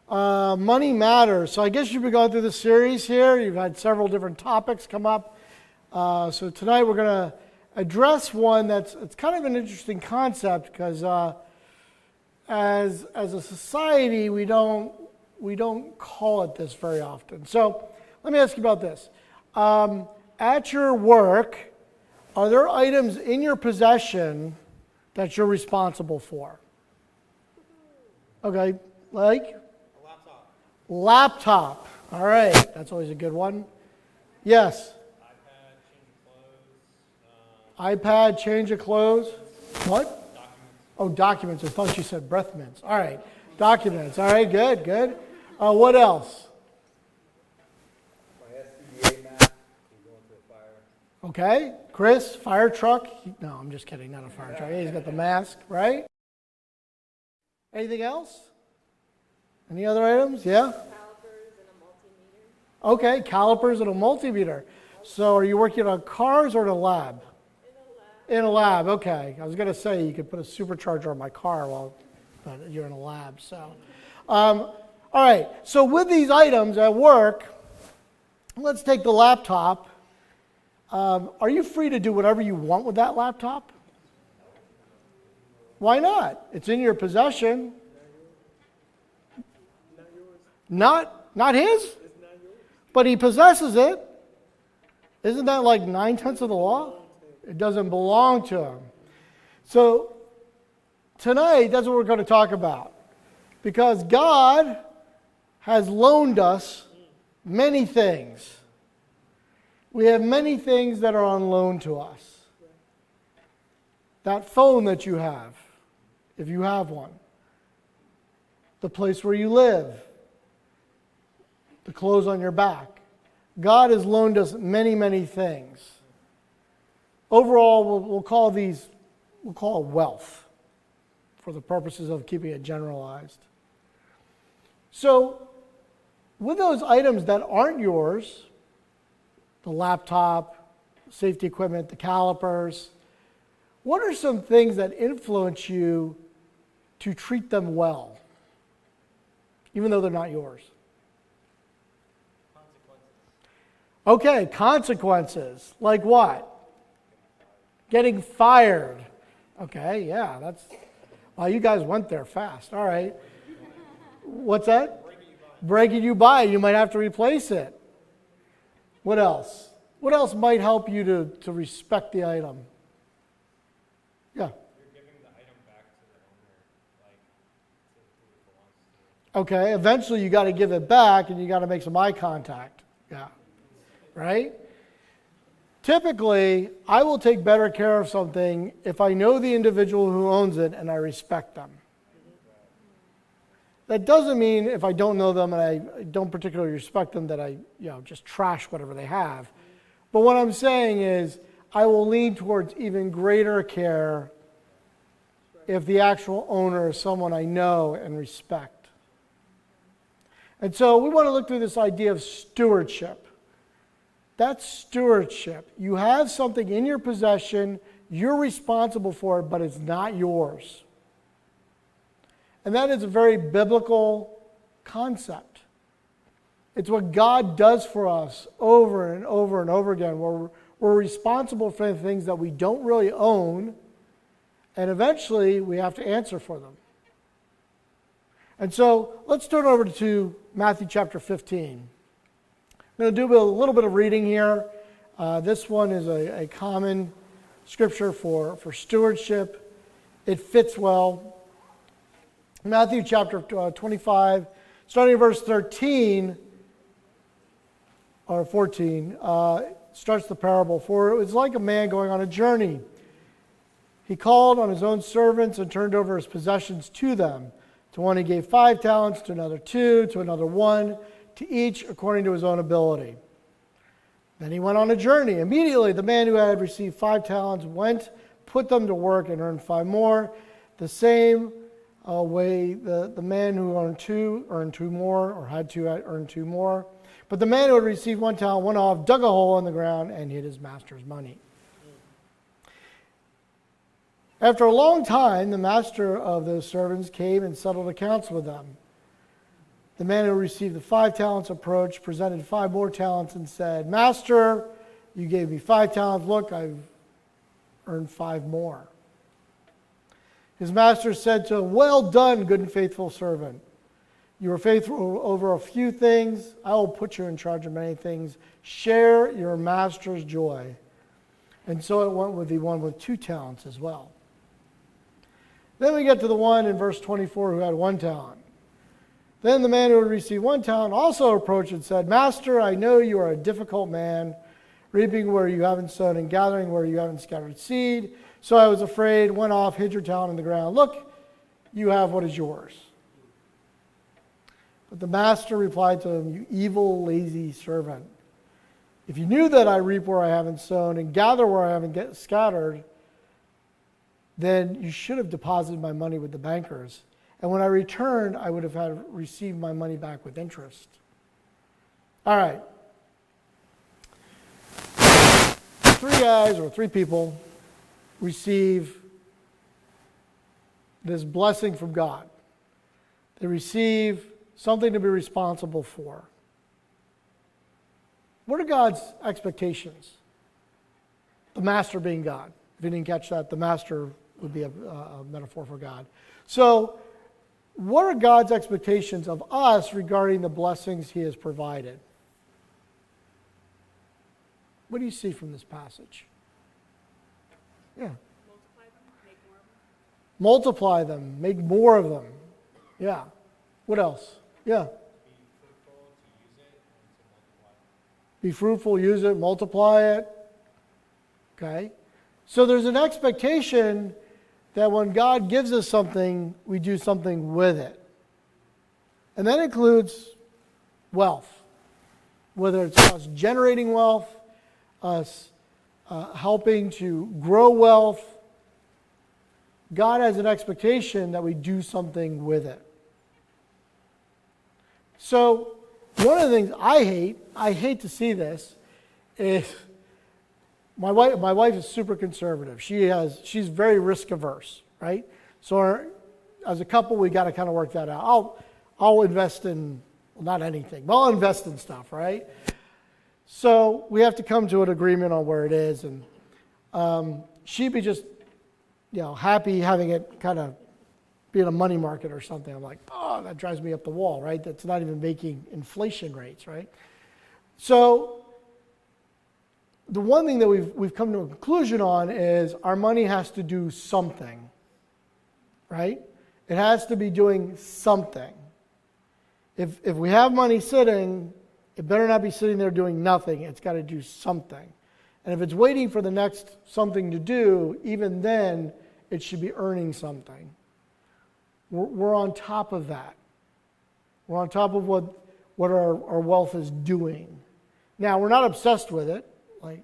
Money matters. So I guess you've been going through the series here. You've had several different topics come up. So tonight we're going to address one that's it's kind of an interesting concept because as a society we don't call it this very often. So let me ask you about this. At your work, are there items in your possession that you're responsible for? Okay, like? A laptop. Laptop. All right, that's always a good one. Yes? iPad, change of clothes. What? Documents. Oh, documents. I thought you said breath mints. All right, documents. All right, good, good. What else? My SCBA mask will go into a fire. Okay, Chris, fire truck. No, I'm just kidding, not a fire truck. He's got the mask, right? Anything else? Any other items? Yeah? Calipers and a multimeter. Okay, calipers and a multimeter. So are you working on cars or in a lab? In a lab, okay. I was going to say you could put a supercharger on my car, but you're in a lab. So, all right. So with these items at work, let's take the laptop. Are you free to do whatever you want with that laptop? Why not? It's in your possession. Not his? But he possesses it. Isn't that like 9/10 of the law? It doesn't belong to him. So tonight, that's what we're going to talk about. Because God has loaned us many things. We have many things that are on loan to us. That phone that you have, if you have one. The place where you live. The clothes on your back. God has loaned us many, many things. Overall, we'll call it wealth for the purposes of keeping it generalized. So, with those items that aren't yours, the laptop, safety equipment, the calipers, what are some things that influence you to treat them well, even though they're not yours? Okay, consequences. Like what? Getting fired. Okay, yeah, that's... Well, you guys went there fast. All right. What's that? Breaking you by. You might have to replace it. What else? What else might help you to respect the item? Yeah. You're giving the item back to the owner, to who it belongs to. Okay, eventually you got to give it back and you got to make some eye contact. Yeah. Right? Typically, I will take better care of something if I know the individual who owns it and I respect them. That doesn't mean if I don't know them and I don't particularly respect them that I just trash whatever they have. But what I'm saying is I will lean towards even greater care if the actual owner is someone I know and respect. And so we want to look through this idea of stewardship. That's stewardship. You have something in your possession, you're responsible for it, but it's not yours. And that is a very biblical concept. It's what God does for us over and over and over again. We're responsible for the things that we don't really own, and eventually we have to answer for them. And so let's turn over to Matthew chapter 15. I'm going to do a little bit of reading here. This one is a common scripture for stewardship. It fits well. Matthew chapter 25, starting in verse 13 or 14, starts the parable. For it was like a man going on a journey. He called on his own servants and turned over his possessions to them. To one he gave 5 talents, to another 2, to another 1, to each according to his own ability. Then he went on a journey. Immediately the man who had received 5 talents went, put them to work, and earned 5 more. The same way the man who earned 2 more, or had 2 earned 2 more. But the man who had received 1 talent went off, dug a hole in the ground, and hid his master's money. After a long time, the master of those servants came and settled accounts with them. The man who received the 5 talents approached, presented 5 more talents, and said, Master, you gave me 5 talents. Look, I've earned 5 more. His master said to him, Well done, good and faithful servant. You were faithful over a few things. I will put you in charge of many things. Share your master's joy. And so it went with the one with 2 talents as well. Then we get to the one in verse 24 who had 1 talent. Then the man who had received 1 talent also approached and said, Master, I know you are a difficult man, reaping where you haven't sown and gathering where you haven't scattered seed. So I was afraid, went off, hid your talent in the ground. Look, you have what is yours. But the master replied to him, You evil, lazy servant. If you knew that I reap where I haven't sown and gather where I haven't scattered, then you should have deposited my money with the bankers. And when I returned, I would have received my money back with interest. All right. 3 guys or 3 people receive this blessing from God. They receive something to be responsible for. What are God's expectations? The master being God. If you didn't catch that, the master would be a metaphor for God. So, what are God's expectations of us regarding the blessings He has provided? What do you see from this passage? Yeah. Multiply them, make more of them. Yeah. What else? Yeah. Be fruitful, use it, multiply it. Okay. So there's an expectation that when God gives us something, we do something with it. And that includes wealth. Whether it's us generating wealth, us helping to grow wealth, God has an expectation that we do something with it. So one of the things I hate to see this, is my wife is super conservative. She's very risk averse, right? So as a couple, we got to kind of work that out. I'll invest in, well, not anything, but I'll invest in stuff, right? So we have to come to an agreement on where it is, and she'd be just, happy having it kind of be in a money market or something. I'm like, oh, that drives me up the wall, right? That's not even making inflation rates, right? So the one thing that we've come to a conclusion on is our money has to do something, right? It has to be doing something. If we have money sitting, it better not be sitting there doing nothing. It's got to do something. And if it's waiting for the next something to do, even then, it should be earning something. We're on top of that. We're on top of what our wealth is doing. Now, we're not obsessed with it. Like,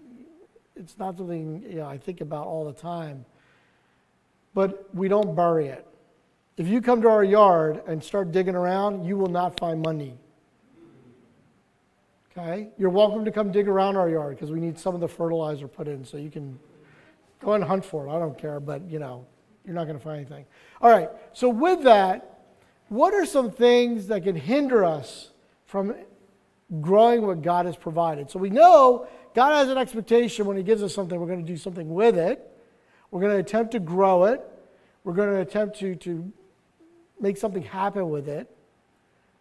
it's not something I think about all the time. But we don't bury it. If you come to our yard and start digging around, you will not find money. Okay? You're welcome to come dig around our yard because we need some of the fertilizer put in, so you can go and hunt for it. I don't care, but you're not going to find anything. All right, so with that, what are some things that can hinder us from growing what God has provided? So we know God has an expectation when He gives us something, we're going to do something with it. We're going to attempt to grow it. We're going to attempt to make something happen with it.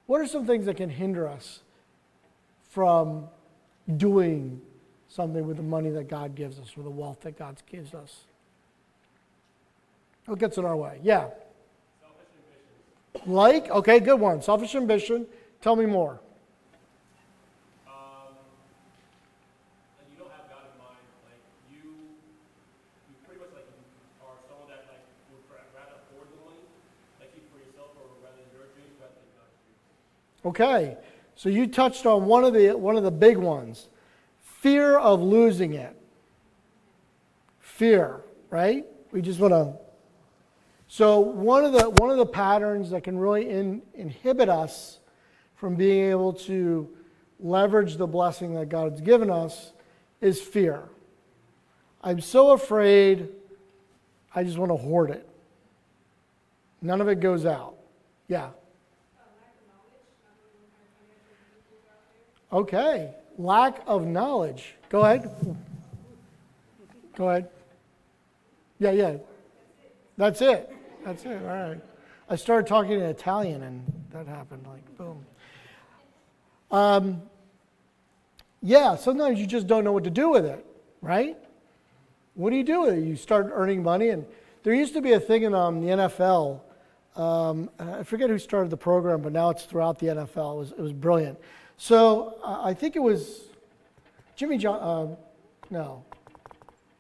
What are some things that can hinder us from doing something with the money that God gives us or the wealth that God gives us? What gets in our way? Yeah. Selfish ambition. Like? Okay, good one. Selfish ambition. Tell me more. And you don't have God in mind. Like you pretty much are someone that would rather hoard the money, keep for yourself, or rather your dreams rather than God's dreams. Okay. So you touched on one of the big ones. Fear of losing it. Fear, right? We just want to. So one of the patterns that can really inhibit us from being able to leverage the blessing that God's given us is fear. I'm so afraid, I just want to hoard it. None of it goes out. Yeah. Okay. Lack of knowledge. Go ahead. Go ahead. Yeah. That's it. That's it. All right. I started talking in Italian and that happened like boom. Yeah, sometimes you just don't know what to do with it, right? What do you do with it? You start earning money, and there used to be a thing in the NFL. I forget who started the program, but now it's throughout the NFL. It was brilliant. So I think it was Jimmy John. No,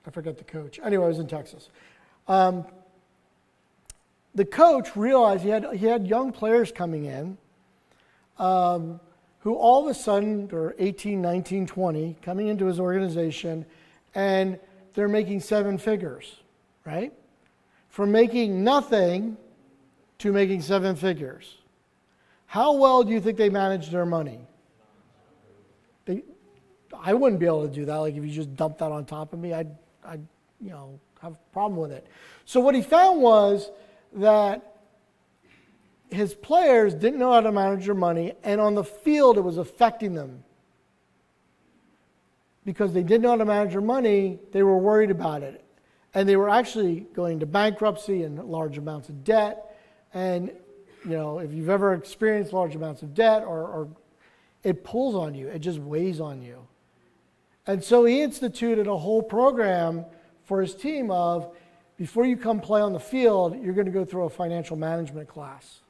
I forget the coach. Anyway, I was in Texas. The coach realized he had young players coming in. Who all of a sudden are 18, 19, 20, coming into his organization, and they're making 7 figures, right? From making nothing to making 7 figures. How well do you think they manage their money? I wouldn't be able to do that. Like if you just dumped that on top of me, I'd have a problem with it. So what he found was that his players didn't know how to manage their money, and on the field it was affecting them. Because they didn't know how to manage their money, they were worried about it. And they were actually going to bankruptcy and large amounts of debt. And, if you've ever experienced large amounts of debt, or it pulls on you, it just weighs on you. And so he instituted a whole program for his team of, before you come play on the field, you're going to go through a financial management class.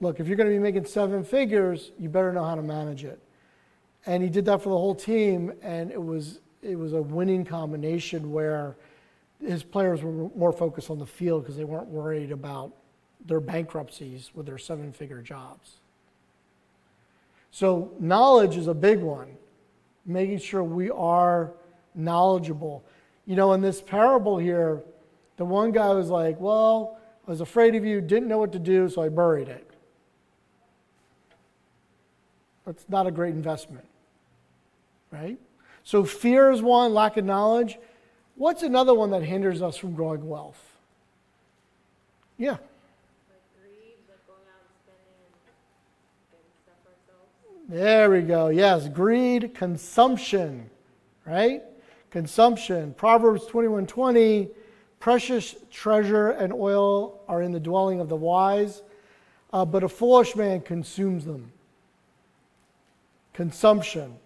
Look, if you're going to be making 7 figures, you better know how to manage it. And he did that for the whole team, and it was a winning combination where his players were more focused on the field because they weren't worried about their bankruptcies with their 7-figure jobs. So knowledge is a big one, making sure we are knowledgeable. In this parable here, the one guy was like, well, I was afraid of you, didn't know what to do, so I buried it. That's not a great investment, right? So fear is one, lack of knowledge. What's another one that hinders us from growing wealth? Yeah. Like greed, like going out and spending and getting stuff for ourselves. There we go. Yes, greed, consumption, right? Consumption. Proverbs 21:20, precious treasure and oil are in the dwelling of the wise, but a foolish man consumes them. Consumption.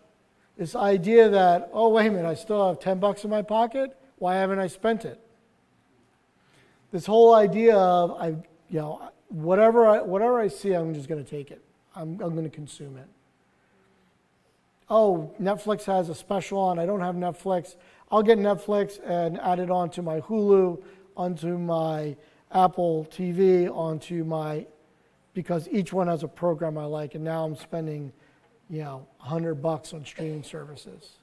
This idea that, oh, wait a minute, I still have $10 in my pocket. Why haven't I spent it? This whole idea of, whatever I see, I'm just going to take it. I'm going to consume it. Oh, Netflix has a special on. I don't have Netflix. I'll get Netflix and add it onto my Hulu, onto my Apple TV, because each one has a program I like, and now I'm spending $100 on streaming services.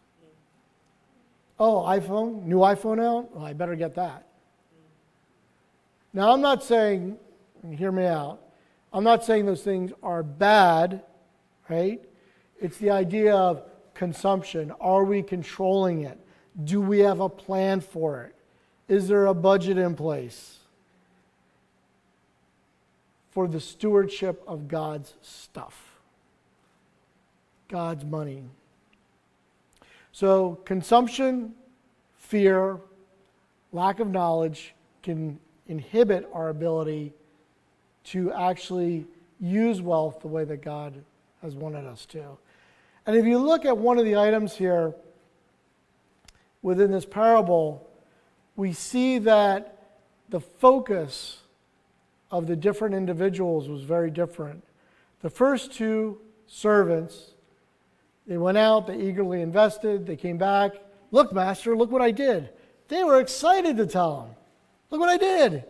Oh, iPhone, new iPhone out? Well, I better get that. Now, I'm not saying, hear me out, I'm not saying those things are bad, right? It's the idea of consumption. Are we controlling it? Do we have a plan for it? Is there a budget in place for the stewardship of God's stuff? God's money. So consumption, fear, lack of knowledge can inhibit our ability to actually use wealth the way that God has wanted us to. And if you look at one of the items here within this parable, we see that the focus of the different individuals was very different. The first 2 servants, they went out, they eagerly invested, they came back. Look, master, look what I did. They were excited to tell him. Look what I did.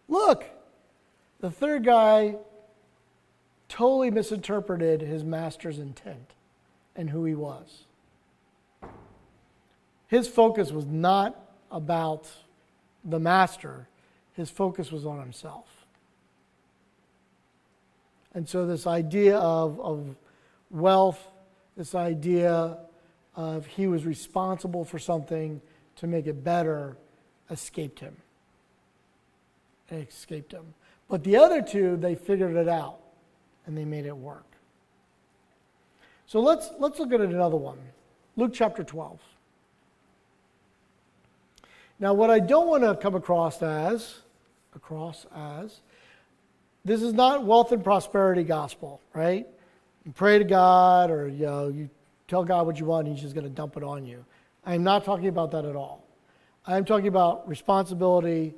Look. The third guy totally misinterpreted his master's intent and who he was. His focus was not about the master. His focus was on himself. And so this idea of wealth, this idea of he was responsible for something to make it better, escaped him. It escaped him. But the other 2, they figured it out, and they made it work. So let's look at another one. Luke chapter 12. Now, what I don't want to come across as, this is not wealth and prosperity gospel, right? You pray to God, or you tell God what you want, and He's just going to dump it on you. I am not talking about that at all. I am talking about responsibility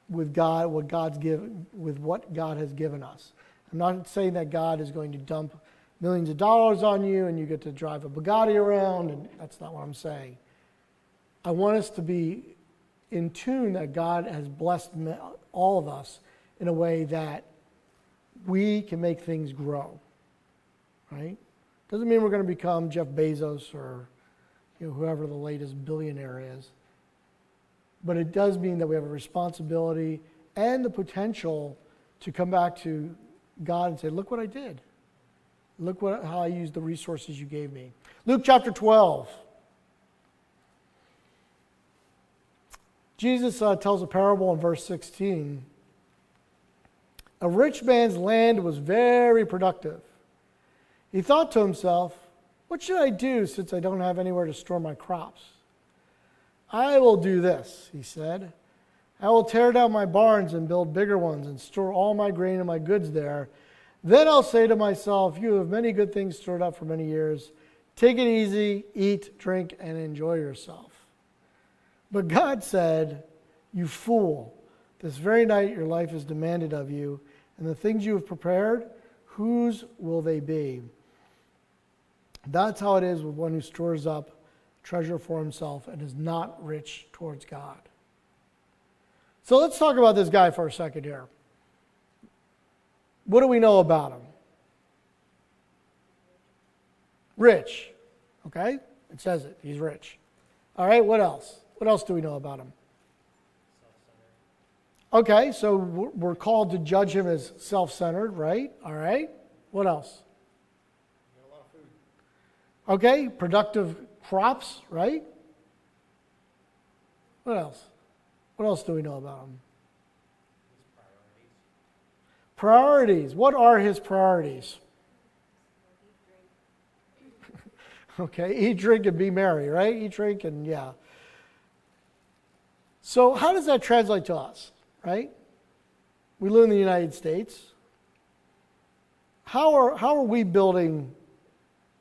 with God, with what God has given us. I'm not saying that God is going to dump millions of dollars on you and you get to drive a Bugatti around, and that's not what I'm saying. I want us to be in tune that God has blessed all of us in a way that we can make things grow, right? Doesn't mean we're going to become Jeff Bezos or whoever the latest billionaire is. But it does mean that we have a responsibility and the potential to come back to God and say, look what I did. Look how I used the resources you gave me. Luke chapter 12. Jesus tells a parable in verse 16. A rich man's land was very productive. He thought to himself, what should I do since I don't have anywhere to store my crops? I will do this, he said. I will tear down my barns and build bigger ones and store all my grain and my goods there. Then I'll say to myself, you have many good things stored up for many years. Take it easy, eat, drink, and enjoy yourself. But God said, you fool, this very night your life is demanded of you, and the things you have prepared, whose will they be? That's how it is with one who stores up treasure for himself and is not rich towards God. So let's talk about this guy for a second here. What do we know about him? Rich. Okay? It says it. He's rich. All right, what else? What else do we know about him? Okay, so we're called to judge him as self-centered, right? All right. What else? Okay, productive crops, right? What else? What else do we know about him? Priorities. What are his priorities? Okay, eat, drink, and be merry, right? Eat, drink, and yeah. So how does that translate to us, right? We live in the United States. How are we building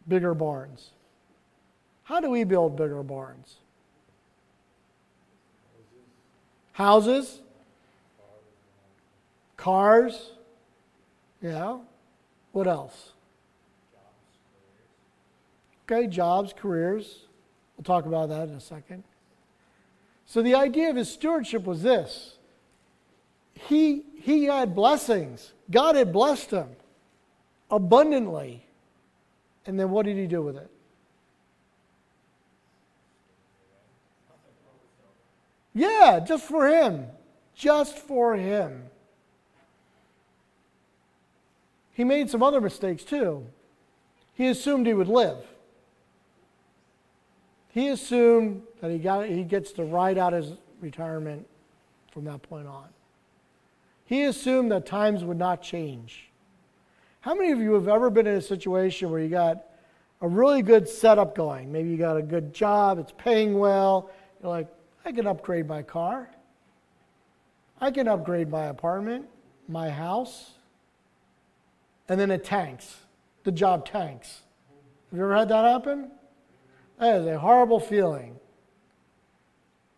bigger barns? How do we build bigger barns? Houses? Cars? Yeah. What else? Okay, jobs, careers. We'll talk about that in a second. So the idea of his stewardship was this. He had blessings. God had blessed him abundantly. And then what did he do with it? Yeah, just for him. Just for him. He made some other mistakes too. He assumed he would live. He assumed that he gets to ride out his retirement from that point on. He assumed that times would not change. How many of you have ever been in a situation where you got a really good setup going? Maybe you got a good job, it's paying well. You're like, I can upgrade my car. I can upgrade my apartment, my house. And then it tanks. The job tanks. Have you ever had that happen? That is a horrible feeling.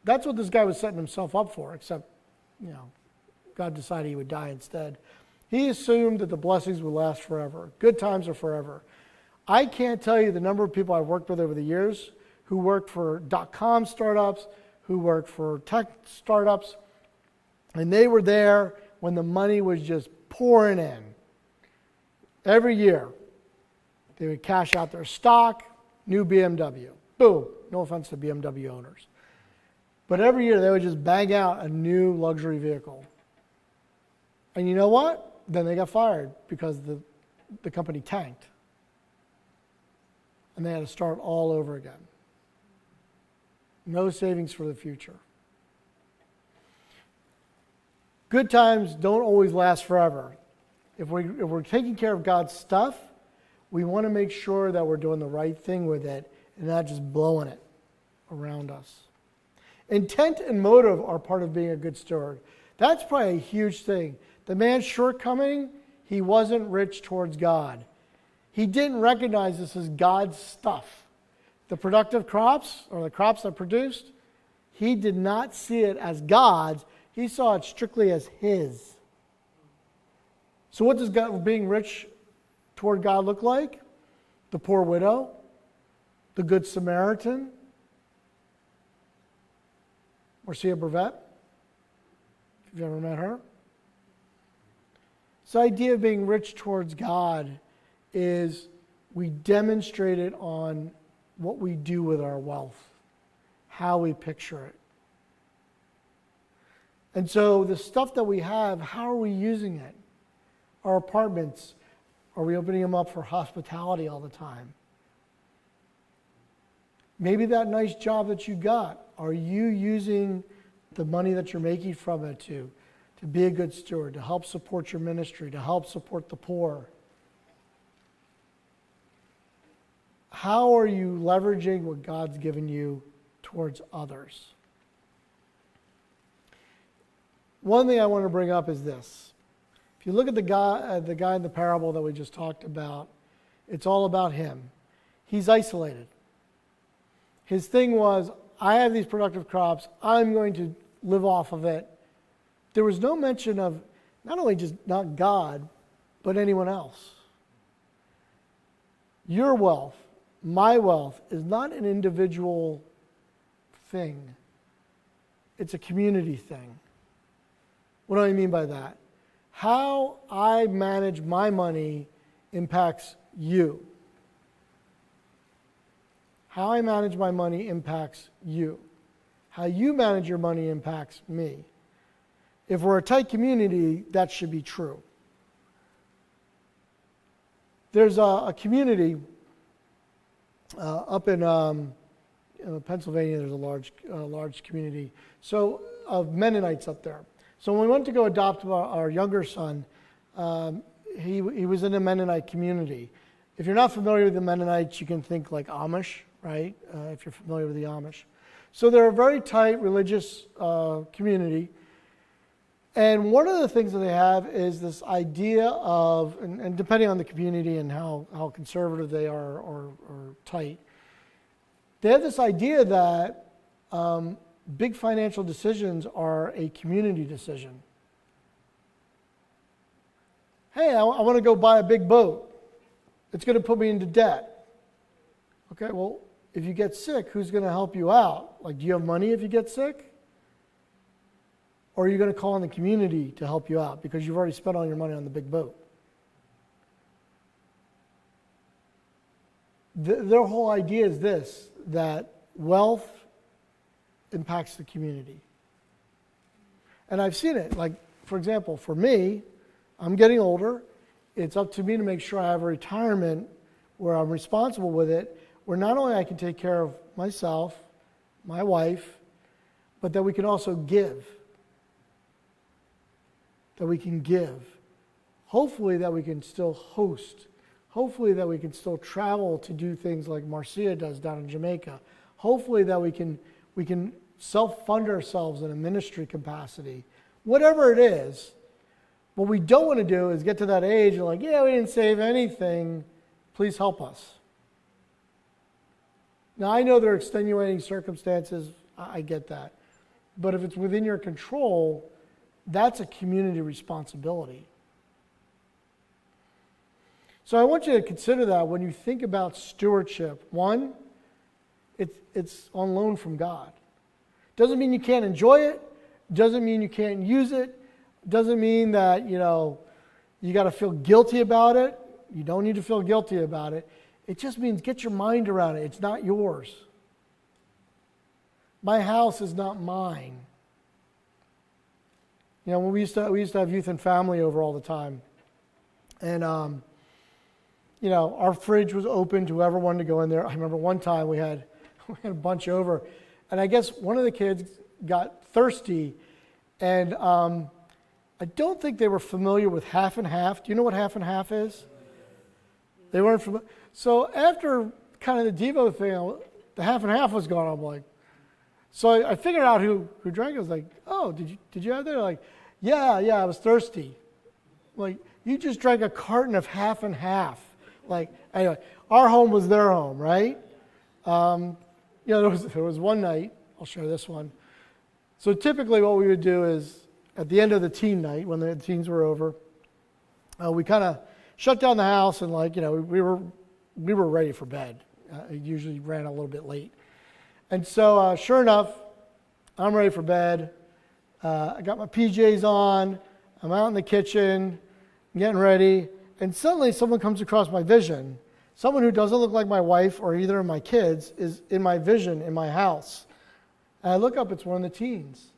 That's what this guy was setting himself up for, except, God decided he would die instead. He assumed that the blessings would last forever. Good times are forever. I can't tell you the number of people I've worked with over the years who worked for .com startups, who worked for tech startups, and they were there when the money was just pouring in. Every year, they would cash out their stock, new BMW. Boom. No offense to BMW owners. But every year, they would just bang out a new luxury vehicle. And you know what? Then they got fired because the company tanked. And they had to start all over again. No savings for the future. Good times don't always last forever. If we're taking care of God's stuff, We want to make sure that we're doing the right thing with it and not just blowing it around us. Intent and motive are part of being a good steward. That's probably a huge thing. The man's shortcoming, he wasn't rich towards God. He didn't recognize this as God's stuff. The productive crops, or the crops that produced, he did not see it as God's. He saw it strictly as his. So what does being rich toward God look like? The poor widow, the good Samaritan, Marcia Brevet, if you've ever met her. This idea of being rich towards God is we demonstrate it on what we do with our wealth, how we picture it. And so the stuff that we have, how are we using it? Our apartments, are we opening them up for hospitality all the time? Maybe that nice job that you got, are you using the money that you're making from it to be a good steward, to help support your ministry, to help support the poor? How are you leveraging what God's given you towards others? One thing I want to bring up is this. If you look at the guy in the parable that we just talked about, it's all about him. He's isolated. His thing was, I have these productive crops, I'm going to live off of it. There was no mention of not only just not God, but anyone else. Your wealth, my wealth, is not an individual thing. It's a community thing. What do I mean by that? How I manage my money impacts you. How I manage my money impacts you. How you manage your money impacts me. If we're a tight community, that should be true. There's a community up in Pennsylvania. There's a large community of Mennonites up there. So when we went to go adopt our younger son, he was in a Mennonite community. If you're not familiar with the Mennonites, you can think like Amish, right? If you're familiar with the Amish. So they're a very tight religious community. And one of the things that they have is this idea of, and depending on the community and how conservative they are or tight, they have this idea that big financial decisions are a community decision. Hey, I want to go buy a big boat. It's going to put me into debt. Okay, well, if you get sick, who's going to help you out? Like, do you have money if you get sick? Or are you going to call on the community to help you out because you've already spent all your money on the big boat? Their whole idea is this, that wealth impacts the community. And I've seen it. Like, for example, for me, I'm getting older. It's up to me to make sure I have a retirement where I'm responsible with it, where not only I can take care of myself, my wife, but that we can also give. That we can give. Hopefully that we can still host. Hopefully that we can still travel to do things like Marcia does down in Jamaica. Hopefully that we can self-fund ourselves in a ministry capacity. Whatever it is, what we don't want to do is get to that age and like, yeah, we didn't save anything. Please help us. Now, I know there are extenuating circumstances. I get that. But if it's within your control, that's a community responsibility. So I want you to consider that when you think about stewardship. One, it's on loan from God. Doesn't mean you can't enjoy it. Doesn't mean you can't use it. Doesn't mean that, you got to feel guilty about it. You don't need to feel guilty about it. It just means get your mind around it. It's not yours. My house is not mine. When we used to have youth and family over all the time. And, our fridge was open to whoever wanted to go in there. I remember one time we had a bunch over. And I guess one of the kids got thirsty. And I don't think they were familiar with half and half. Do you know what half and half is? They weren't from. So after kind of the Devo thing, the half and half was going. I'm like, so I figured out who drank it. I was like, oh, did you have that? Like, yeah, I was thirsty. Like, you just drank a carton of half and half. Like, anyway, our home was their home, right? There was one night. I'll share this one. So typically, what we would do is at the end of the teen night, when the teens were over, we kind of shut down the house and we were ready for bed. It usually ran a little bit late. And so sure enough, I'm ready for bed. I got my PJs on. I'm out in the kitchen, getting ready. And suddenly someone comes across my vision. Someone who doesn't look like my wife or either of my kids is in my vision in my house. And I look up, it's one of the teens.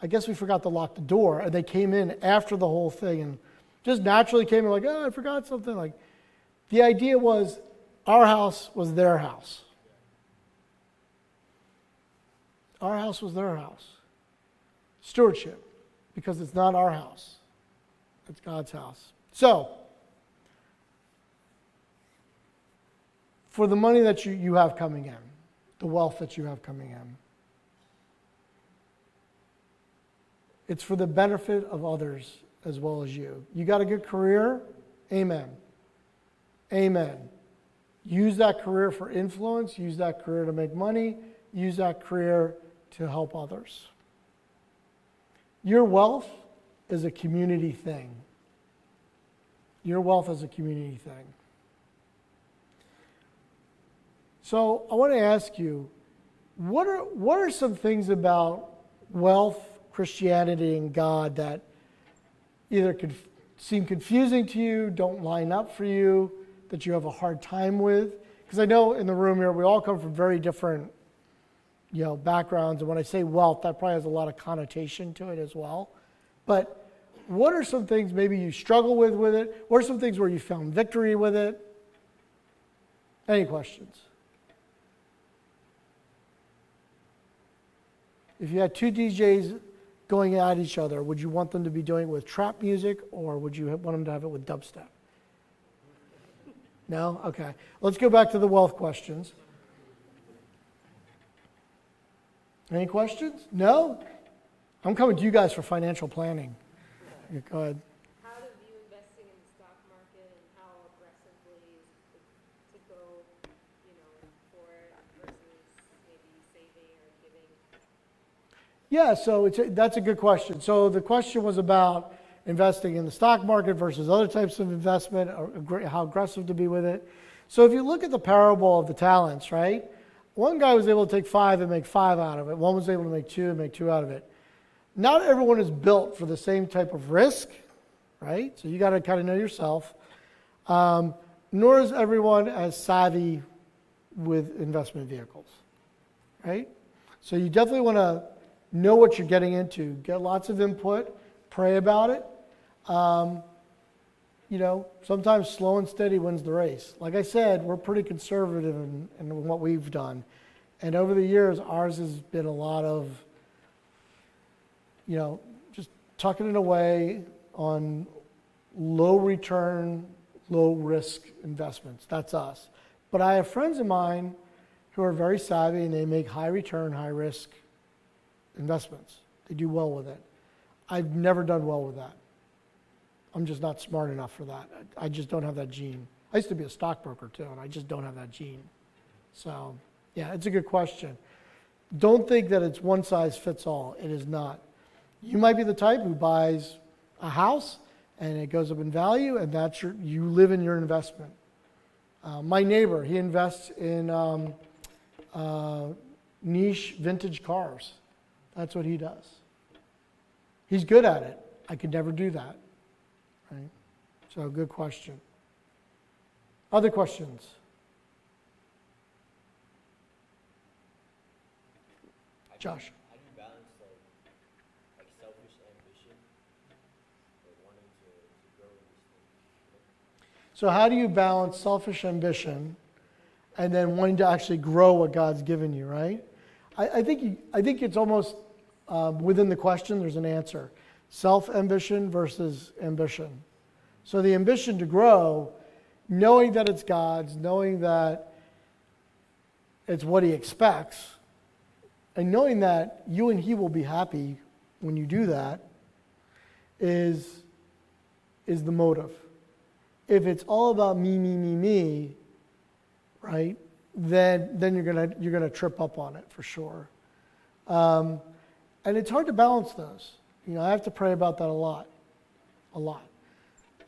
I guess we forgot to lock the door. And they came in after the whole thing and just naturally came in like, oh, I forgot something. Like, the idea was our house was their house. Our house was their house. Stewardship, because it's not our house. It's God's house. So, for the money that you have coming in, the wealth that you have coming in, it's for the benefit of others as well as you. You got a good career? Amen. Amen. Use that career for influence. Use that career to make money. Use that career to help others. Your wealth is a community thing. Your wealth is a community thing. So I want to ask you, what are some things about wealth, Christianity, and God that either could seem confusing to you, don't line up for you, that you have a hard time with? Because I know in the room here, we all come from very different backgrounds. And when I say wealth, that probably has a lot of connotation to it as well. But what are some things maybe you struggle with it? What are some things where you found victory with it? Any questions? If you had two DJs going at each other, would you want them to be doing it with trap music or would you want them to have it with dubstep? No? Okay. Let's go back to the wealth questions. Any questions? No? I'm coming to you guys for financial planning. Yeah, go ahead. How to view investing in the stock market and how aggressively to go, for it versus maybe saving or giving? Yeah, so that's a good question. So the question was about investing in the stock market versus other types of investment, or how aggressive to be with it. So if you look at the parable of the talents, right? One guy was able to take 5 and make 5 out of it. One was able to make 2 and make 2 out of it. Not everyone is built for the same type of risk, right? So you got to kind of know yourself. Nor is everyone as savvy with investment vehicles, right? So you definitely want to know what you're getting into. Get lots of input. Pray about it. Sometimes slow and steady wins the race. Like I said, we're pretty conservative in what we've done. And over the years, ours has been a lot of, just tucking it away on low return, low risk investments. That's us. But I have friends of mine who are very savvy and they make high return, high risk investments. They do well with it. I've never done well with that. I'm just not smart enough for that. I just don't have that gene. I used to be a stockbroker too, and I just don't have that gene. So, yeah, it's a good question. Don't think that it's one size fits all. It is not. You might be the type who buys a house and it goes up in value, and you live in your investment. My neighbor, he invests in niche vintage cars. That's what he does. He's good at it. I could never do that. Right? So, good question. Other questions? Josh. How do you balance like selfish ambition or wanting to grow these things? So how do you balance selfish ambition and then wanting to actually grow what God's given you, right? I think it's almost within the question there's an answer. Self-ambition versus ambition. So the ambition to grow, knowing that it's God's, knowing that it's what He expects, and knowing that you and He will be happy when you do that is the motive. If it's all about me, right, then you're gonna trip up on it for sure. And it's hard to balance those. I have to pray about that a lot.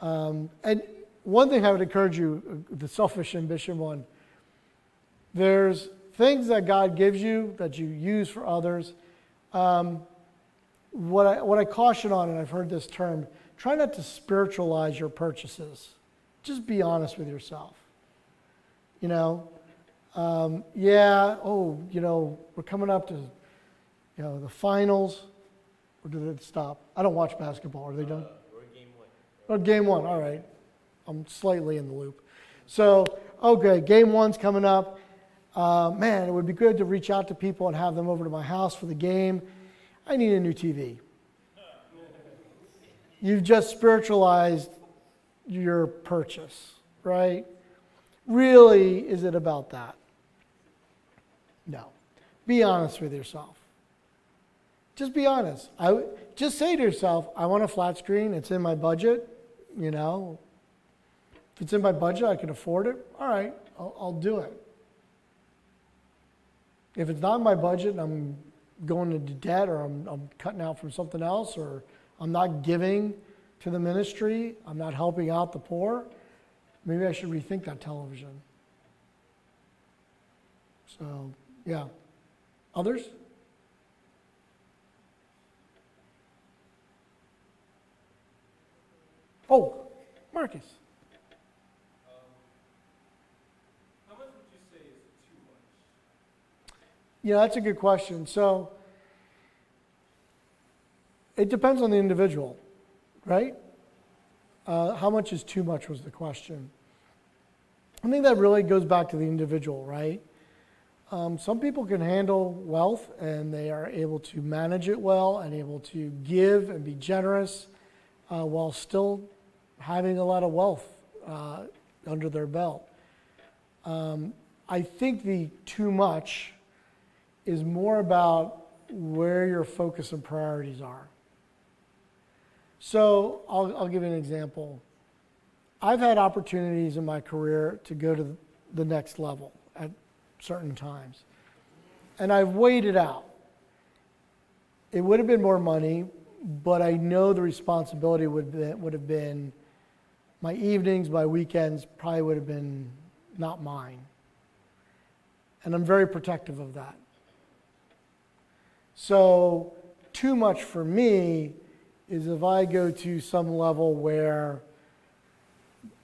And one thing I would encourage you, the selfish ambition one, there's things that God gives you that you use for others. What I caution on, and I've heard this term, try not to spiritualize your purchases. Just be honest with yourself. We're coming up to, the finals. Or did it stop? I don't watch basketball. Are they done? We're game 1. Oh, game 1. All right. I'm slightly in the loop. So, okay, game 1's coming up. Man, it would be good to reach out to people and have them over to my house for the game. I need a new TV. You've just spiritualized your purchase, right? Really, is it about that? No. Be honest with yourself. Just be honest. Just say to yourself, I want a flat screen. It's in my budget. If it's in my budget, I can afford it. All right, I'll do it. If it's not in my budget and I'm going into debt, or I'm cutting out from something else, or I'm not giving to the ministry, I'm not helping out the poor, maybe I should rethink that television. So, yeah. Others? Oh, Marcus. How much would you say is too much? Yeah, that's a good question. So, it depends on the individual, right? How much is too much was the question. I think that really goes back to the individual, right? Some people can handle wealth and they are able to manage it well and able to give and be generous while still having a lot of wealth under their belt. I think the too much is more about where your focus and priorities are. So I'll give you an example. I've had opportunities in my career to go to the next level at certain times. And I've weighed it out. It would have been more money, but I know the responsibility would have been, my evenings, my weekends probably would have been not mine. And I'm very protective of that. So too much for me is if I go to some level where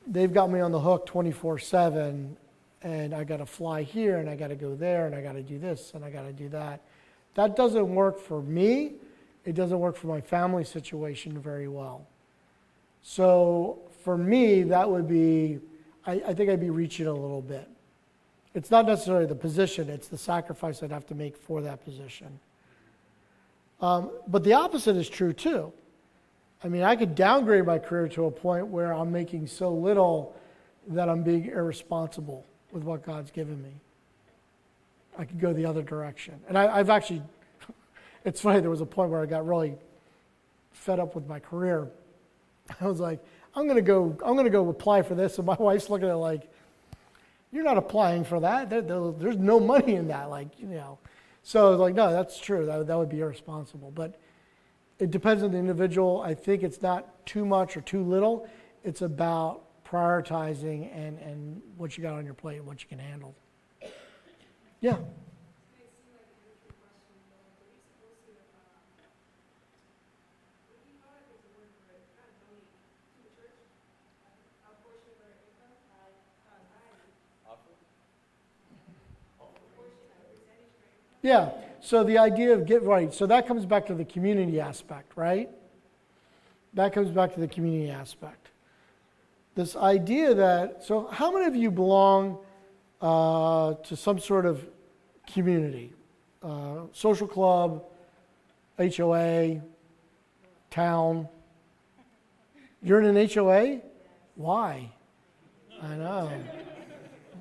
they've got me on the hook 24/7 and I got to fly here and I got to go there and I got to do this and I got to do that. That doesn't work for me. It doesn't work for my family situation very well. So for me, that would be, I think I'd be reaching a little bit. It's not necessarily the position, it's the sacrifice I'd have to make for that position. But the opposite is true too. I mean, I could downgrade my career to a point where I'm making so little that I'm being irresponsible with what God's given me. I could go the other direction. And I've actually, it's funny, there was a point where I got really fed up with my career. I was like, I'm gonna go apply for this, and my wife's looking at it like, you're not applying for that. There's no money in that, So I was like, no, that's true. That would be irresponsible. But it depends on the individual. I think it's not too much or too little. It's about prioritizing and what you got on your plate and what you can handle. Yeah. Yeah, so the idea of so that comes back to the community aspect, right? That comes back to the community aspect. This idea that, so how many of you belong to some sort of community? Social club, HOA, town? You're in an HOA? Why? I know.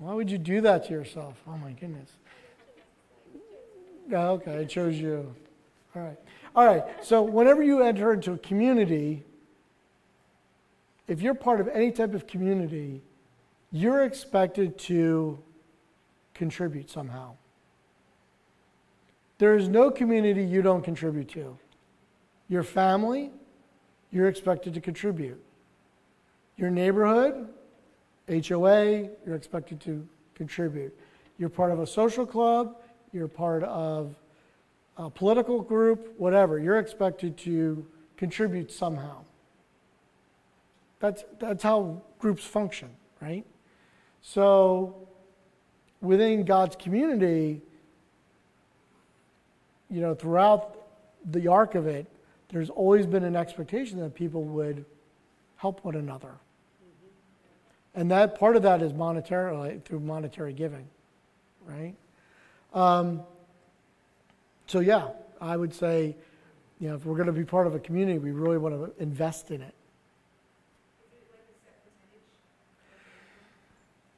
Why would you do that to yourself? Oh my goodness. Yeah, okay, it chose you. All right. All right. So whenever you enter into a community, if you're part of any type of community, you're expected to contribute somehow. There is no community you don't contribute to. Your family, you're expected to contribute. Your neighborhood, HOA, you're expected to contribute. You're part of a social club, you're part of a political group, whatever, you're expected to contribute somehow. That's how groups function, right? So within God's community, throughout the arc of it, there's always been an expectation that people would help one another. And that part of that is monetarily, through monetary giving, right? So yeah, I would say, if we're going to be part of a community, we really want to invest in it.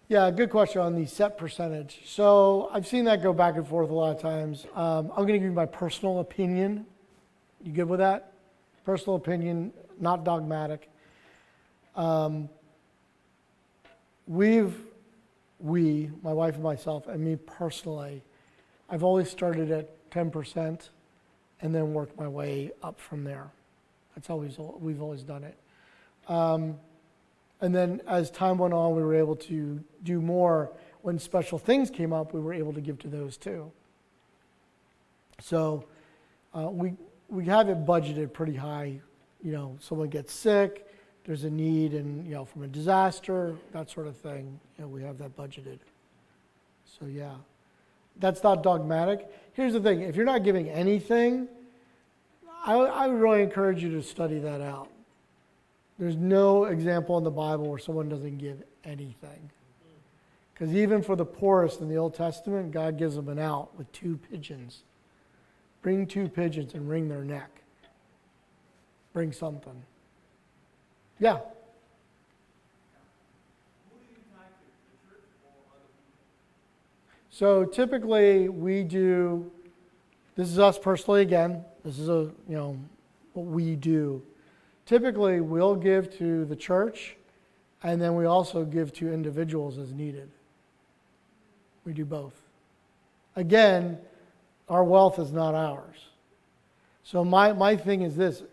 Yeah, good question on the set percentage. So I've seen that go back and forth a lot of times. I'm going to give you my personal opinion. You good with that? Personal opinion, not dogmatic. My wife and myself, and me personally, I've always started at 10% and then worked my way up from there. That's how we've always done it. And then as time went on, we were able to do more. When special things came up, we were able to give to those too. So we have it budgeted pretty high. Someone gets sick, there's a need, and from a disaster, that sort of thing. We have that budgeted. So yeah, that's not dogmatic. Here's the thing: if you're not giving anything, I would really encourage you to study that out. There's no example in the Bible where someone doesn't give anything. Because even for the poorest in the Old Testament, God gives them an out with 2 pigeons. Bring 2 pigeons and wring their neck. Bring something. Yeah. So typically we do, this is us personally again, this is what we do. Typically, we'll give to the church, and then we also give to individuals as needed. We do both. Again, our wealth is not ours. So my thing is this: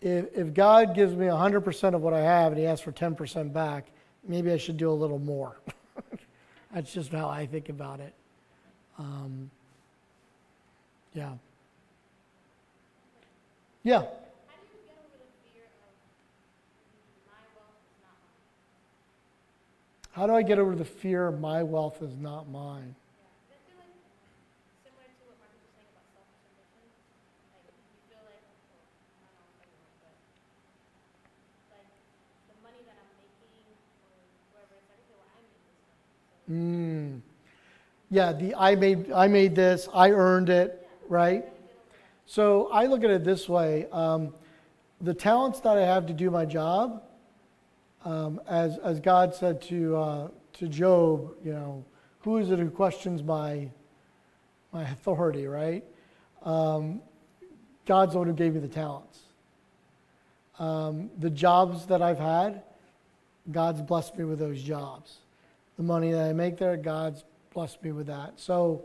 if God gives me 100% of what I have and He asks for 10% back, maybe I should do a little more. That's just how I think about it. Yeah. Yeah. How do I get over the fear of my wealth is not mine? I feel like similar to what Marcus was saying about selfish ambition, like you feel like, I don't know if anyone, but like the money that I'm making or whoever, it's like, okay, well, I made this money. Yeah, I made this, I earned it, right? So I look at it this way: the talents that I have to do my job. As God said to Job, who is it who questions my authority, right? God's the one who gave me the talents. The jobs that I've had, God's blessed me with those jobs. The money that I make there, God's blessed me with that. So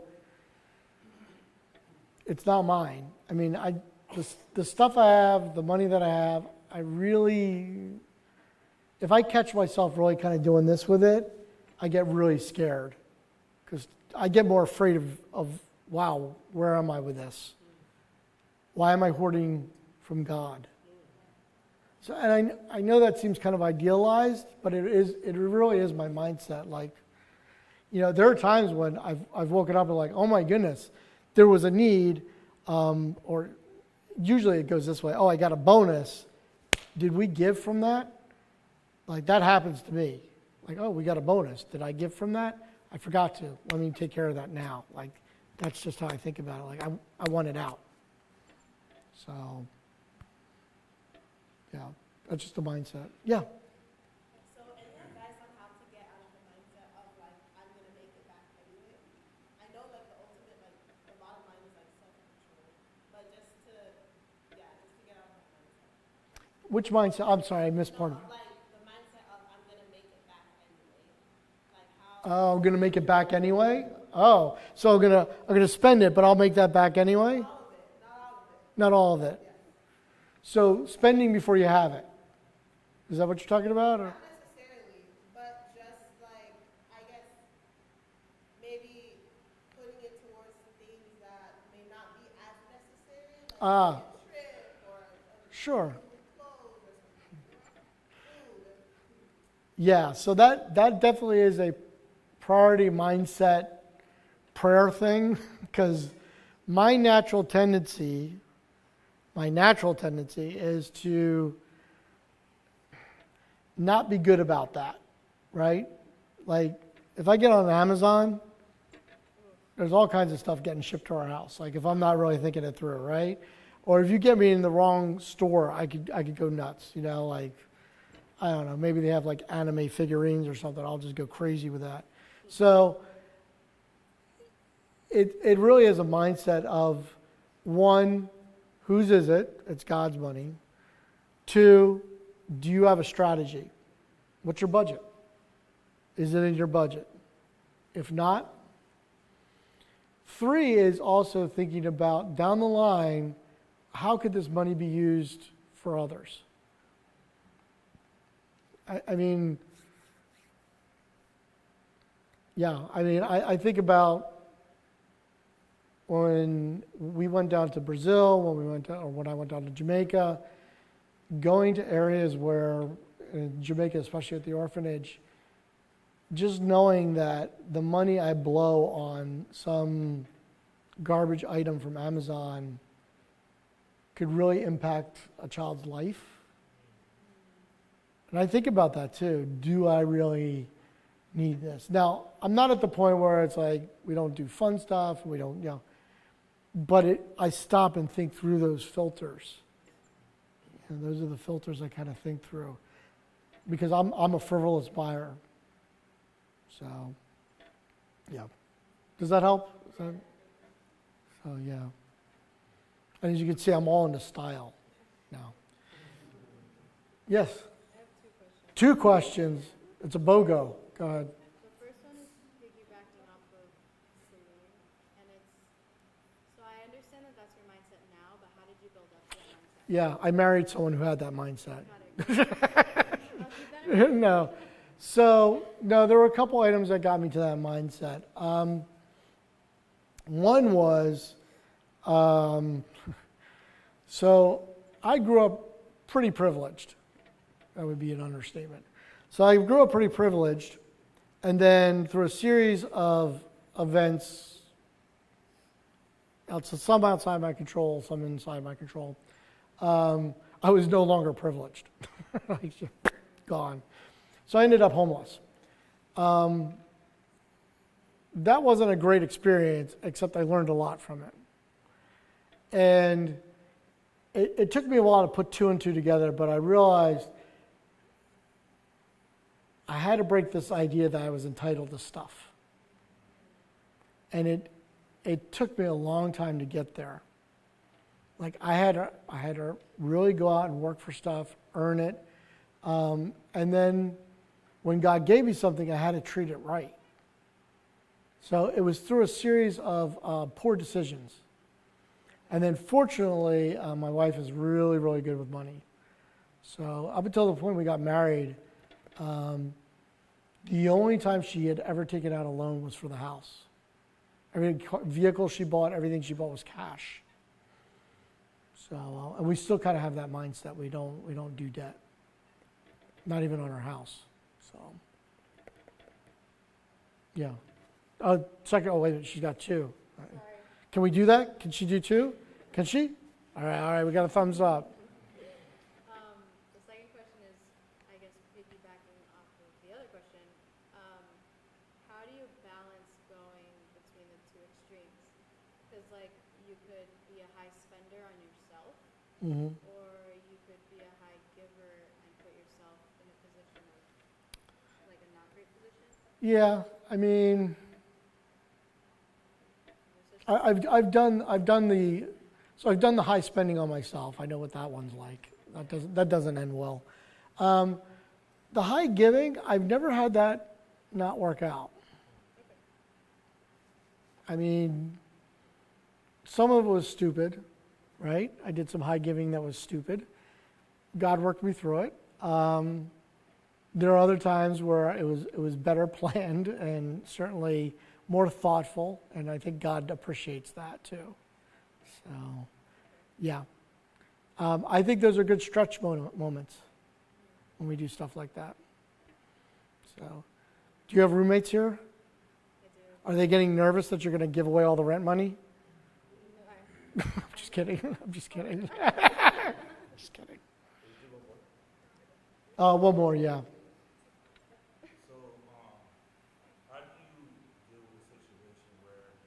it's not mine. I mean, the stuff I have, the money that I have, if I catch myself really kind of doing this with it, I get really scared. Because I get more afraid of, wow, where am I with this? Why am I hoarding from God? So, and I know that seems kind of idealized, but it really is my mindset. Like, there are times when I've woken up and like, oh my goodness, there was a need, or usually it goes this way: oh, I got a bonus. Did we give from that? Like, that happens to me. Like, oh, we got a bonus. Did I give from that? I forgot to. Let me take care of that now. Like, that's just how I think about it. Like, I want it out. So, yeah, that's just the mindset. Yeah. So any advice on how to get out of Which mindset? I'm sorry, I missed part of it. Like the mindset of I'm gonna make it back anyway. Like how Oh, I'm gonna make it back anyway? Oh, so I'm gonna spend it, but I'll make that back anyway? Not all of it. So spending before you have it. Is that what you're talking about? Or? not necessarily, but just like I guess maybe putting it towards things that may not be as necessary, like Ah, a trip or sure. clothes or something. Food. Yeah, so that definitely is a priority mindset prayer thing because my natural tendency is to not be good about that, right? Like if I get on Amazon, there's all kinds of stuff getting shipped to our house. Like if I'm not really thinking it through, right? Or if you get me in the wrong store, I could go nuts, you know, like I don't know, maybe they have like anime figurines or something. I'll just go crazy with that. So it really is a mindset of one, whose is it? It's God's money. Two, do you have a strategy? What's your budget? Is it in your budget? If not, three is also thinking about down the line, how could this money be used for others? I mean, I think about when we went down to Brazil, when I went down to Jamaica, going to areas where, in Jamaica, especially at the orphanage, just knowing that the money I blow on some garbage item from Amazon could really impact a child's life. And I think about that too. Do I really need this? Now, I'm not at the point where it's like we don't do fun stuff, we don't, you know, but I stop and think through those filters. And those are the filters I kind of think through. Because I'm a frivolous buyer. So, yeah. Does that help? So, yeah. And as you can see, I'm all into style now. Yes? I have two questions. 2 questions. It's a BOGO. Go ahead. The first one is piggybacking off of Celine, and it's, so I understand that that's your mindset now, but how did you build up to that mindset? Yeah, I married someone who had that mindset. Got it. No. So, no, there were a couple items that got me to that mindset. One was, so I grew up pretty privileged. That would be an understatement. So I grew up pretty privileged, and then through a series of events, some outside my control, some inside my control, I was no longer privileged. Gone. So I ended up homeless. That wasn't a great experience, except I learned a lot from it. And it took me a while to put 2 and 2 together, but I realized I had to break this idea that I was entitled to stuff. And it took me a long time to get there. Like I had to really go out and work for stuff, earn it, and then when God gave me something, I had to treat it right. So it was through a series of poor decisions. And then fortunately, my wife is really, really good with money. So up until the point we got married, the only time she had ever taken out a loan was for the house. Every vehicle she bought, everything she bought was cash. So, and we still kind of have that mindset. We don't do debt, not even on our house. So, yeah. Second. Oh wait, she's got 2. Sorry. Can we do that? Can she do 2? Can she? All right. We got a thumbs up. The second question is, I guess, piggybacking off of the other question, how do you balance going between the 2 extremes? Because, like, you could be a high spender on yourself, Mm-hmm. or you could be a high giver and put yourself in a position of, like, a not great position. Yeah. I mean, I've done the high spending on myself. I know what that one's like. that doesn't end well. The high giving, I've never had that not work out. I mean, some of it was stupid, right? I did some high giving that was stupid. God worked me through it. There are other times where it was better planned and certainly more thoughtful, and I think God appreciates that too. So, yeah. I think those are good stretch moments when we do stuff like that. So, do you have roommates here? I do. Are they getting nervous that you're going to give away all the rent money? No, I'm just kidding. I'm just kidding. Just kidding. One more, yeah. So, how do you deal with a situation where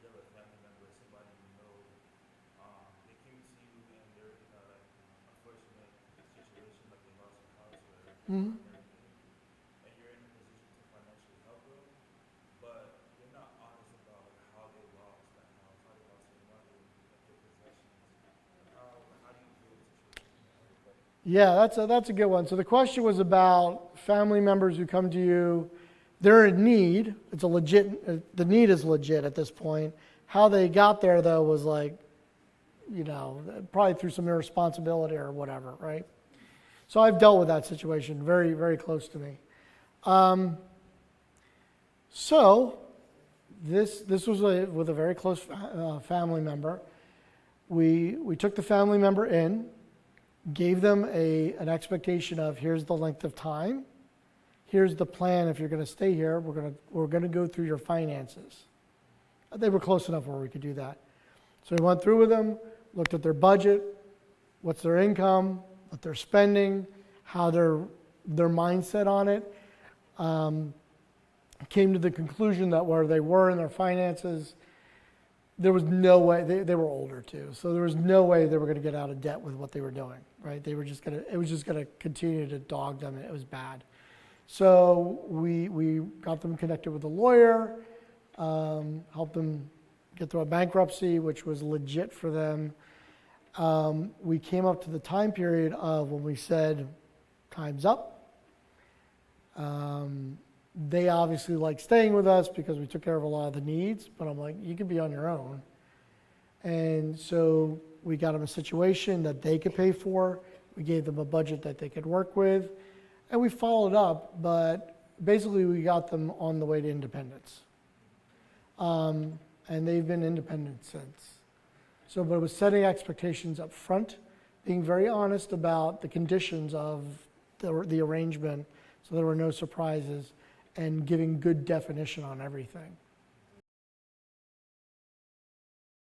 you have a family member, somebody you know, they came to you and they're in a unfortunate situation, like they lost a house or Mhm. everything, and you're in a position to financially help them, but you're not honest about like how they lost that house, how they lost their money, like their possessions. How do you deal with a situation? Yeah, that's a good one. So the question was about family members who come to you. They're in need. It's a legit. The need is legit at this point. How they got there though was like, probably through some irresponsibility or whatever, right? So I've dealt with that situation, very, very close to me. So this was with a very close family member. We took the family member in, gave them an expectation of here's the length of time, here's the plan if you're going to stay here. We're going to go through your finances. They were close enough where we could do that. So we went through with them, looked at their budget, what's their income, what they're spending, how their mindset on it. Came to the conclusion that where they were in their finances, there was no way, they were older too, so there was no way they were going to get out of debt with what they were doing, right? It was just going to continue to dog them, and it was bad. So we got them connected with a lawyer, helped them get through a bankruptcy, which was legit for them. We came up to the time period of when we said, time's up. They obviously like staying with us because we took care of a lot of the needs, but I'm like, you can be on your own. And so we got them a situation that they could pay for. We gave them a budget that they could work with, and we followed up, but basically we got them on the way to independence. And they've been independent since. So, but it was setting expectations up front, being very honest about the conditions of the arrangement so there were no surprises, and giving good definition on everything.